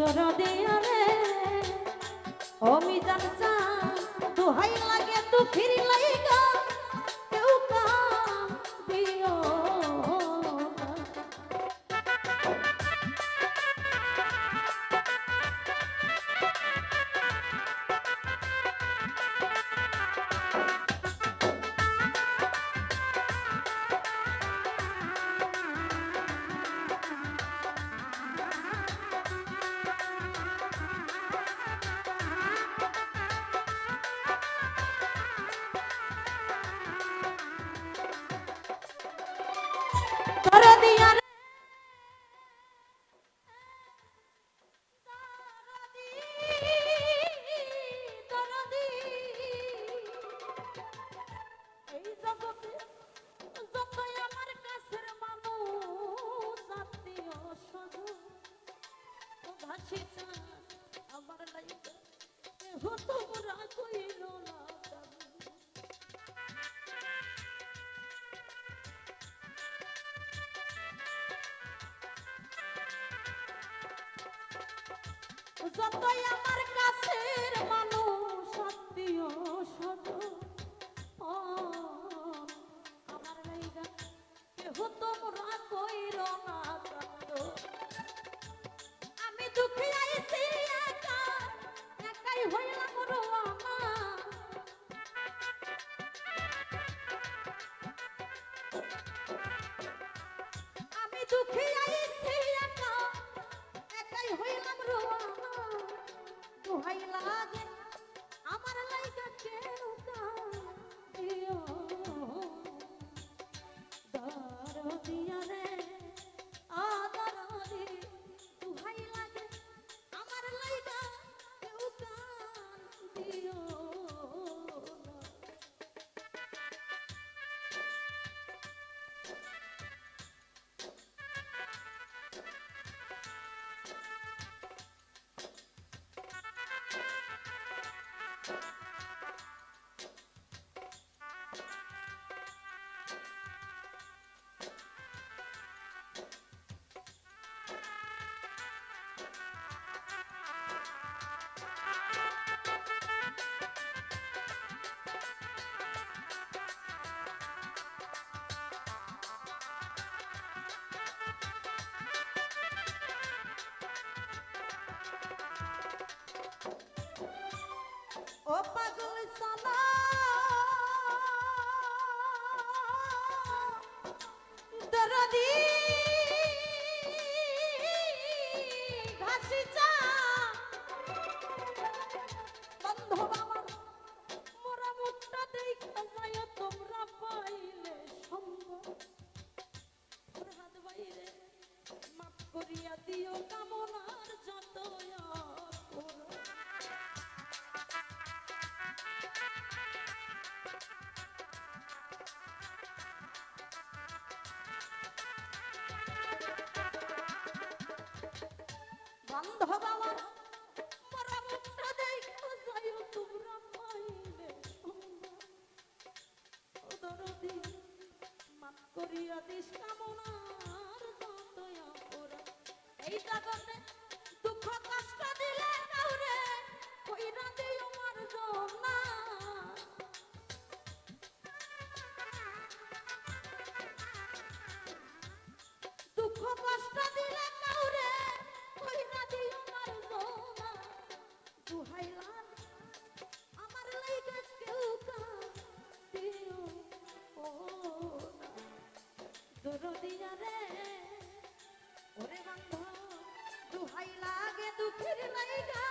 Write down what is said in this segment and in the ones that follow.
দরদিয়া রে ও মিজান চা দোহাই লাগে তো ফিরি লাইগা কেউ কাম দিও না। দরদিয়া রে দরদি এই জগতে যতই আমার কাছের মানুষ আত্মীয় স্বজন ভাসি আমার লাইফে তোমরা কইল না যতই আমার কাছের মানুষ আত্মীয় স্বজন আমার লাইগা কেহ তোমরা কইল না কান্দো আমি দুঃখে আইছি একা একাই হইলাম রোয়ানা আমি দুঃখে আইছি একা একাই হইলাম রোয়ানা দোহাই লাগে আমার লাইগা কেউ কাঁদিও দরদিয়া রে আদরদি দোহাই লাগে আমার লাইগা কেউ কাঁদিও না। ও পাগল সালা দরদি ঘাসি চা বান্ধব আমার মোরা মুখটা দেখা যায় তোমরা পাইলে সম্ভব ফরহাদ বাইরে মাফ করিয়া দিও কামনার যত বান্ধব আমার মোরা মুখটা দেখা যায় তোমরা পাইলে সম্ভব দরদি মাফ করিয়া দিস কামনার যত অপরাধ এই জগতে দুঃখ কষ্ট দিলে কাউরে কইরা দিও মার জনা দুঃখ কষ্ট দিলে কাউরে কইরা দিও মার জনা দুহাইলাম আমার লাইগা কেউ কাঁদিও না দরদিয়া রে ওরে বান্ধব দুহাই লাগে দুঃখের লাইগা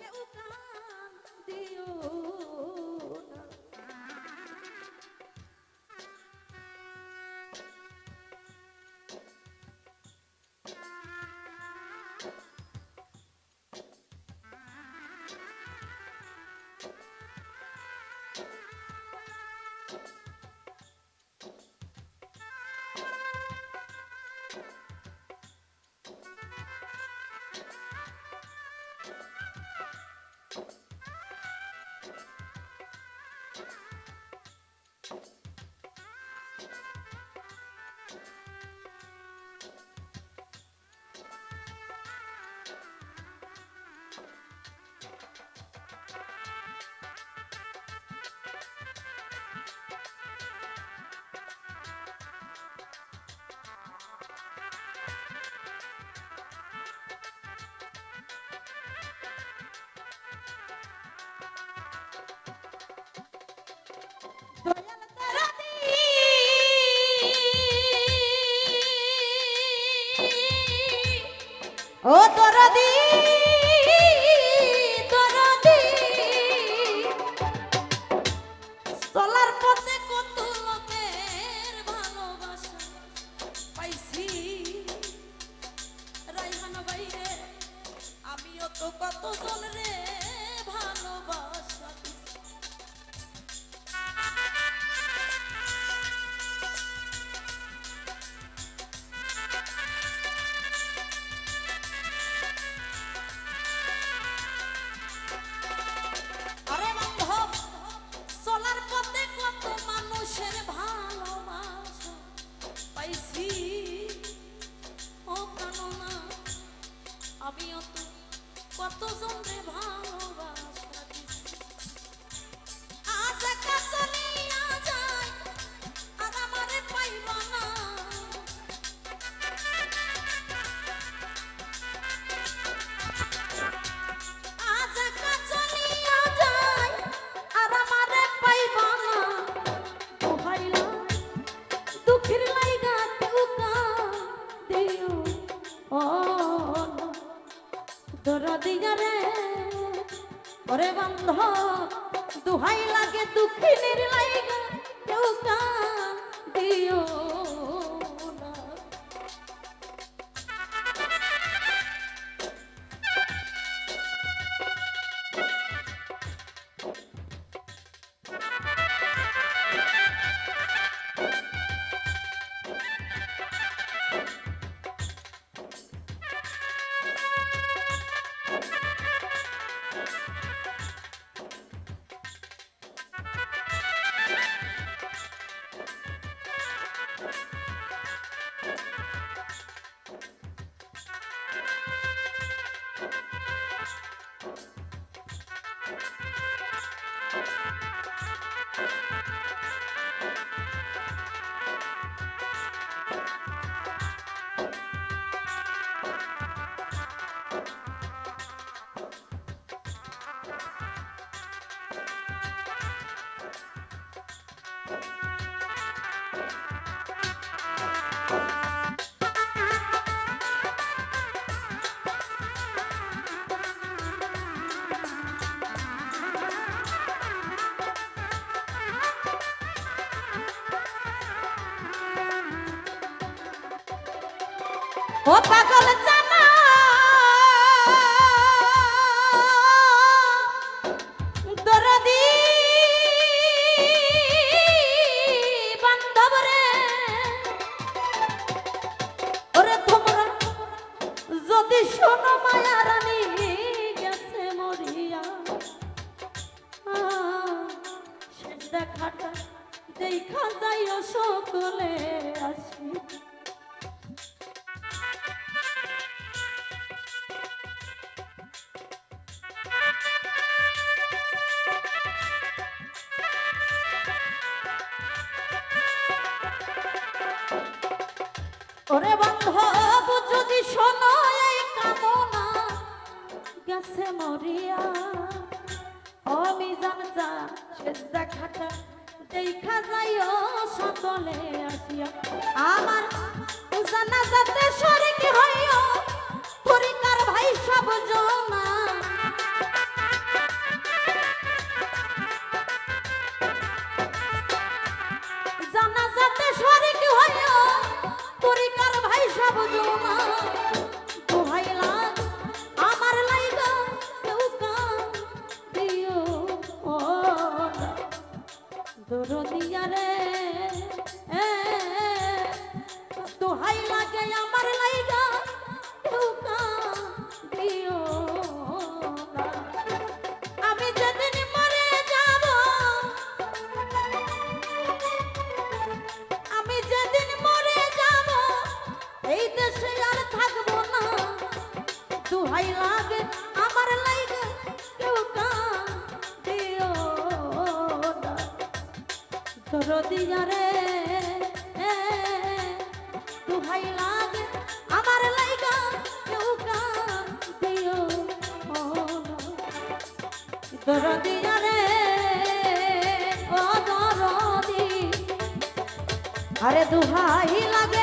কেউ কাঁদিও না। দয়াল দরদি ও দরদি দরদি চলার পথে কত লোকের ভালোবাসা পাইছি রাইহান বাইরে আমিও তো কত জন রে ভালোবাসা দিছি। আরে বান্ধব চলার পথে কত মানুষের ভালোবাসা পাইছি ও প্রাণনা আমিও তো কত জনরে ভালোবাসা দিছি। আজ একা চলিয়া যায় আর আমারে পাইবা না আজ একা চলিয়া যায় আর আমারে পাইবা না দোহাইলা দুঃখের লাইগা কেউকা দিও ও দরদিয়া রে ওরে বন্ধ দুহাই লাগে দুঃখের লাইগা কেউকা দিও না। ও পাগল জানা দরদি বান্ধব রে ওরে তোমরা যদি শোনো মায়া রানী গেছে মরিয়া সে দেখাটা দেখা যাইও সকলে আসি ওরে বান্ধব যদি শোনো এই কামনা গেছে মরিয়া আমি জানতা সে দেখাটা দেখা যাইও সকলে আসিয়া আমার জানা যাতে শরীক হইও তরিকার ভাই সব জনা জানা যাতে শরীক হইও তরিকার ভাই সব জনা দোহাইলা আমার লাইগা কেউ কান দিও ও দরদিয়া রে দোহাই লাগে আমার লাইগা কেউ কান দিও না। আমি যেদিন মরে যাব আমি যেদিন মরে যাব এই দেশে আর থাকবো না দোহাই লাগে আমার লাইগা কেউ কান দিও না। দরদিয়া রে দোহাই লাগে আমার লাইগা কেউ কান দিও না। দরদিয়া রে ও দরদিয়া আরে দুহাই লাগে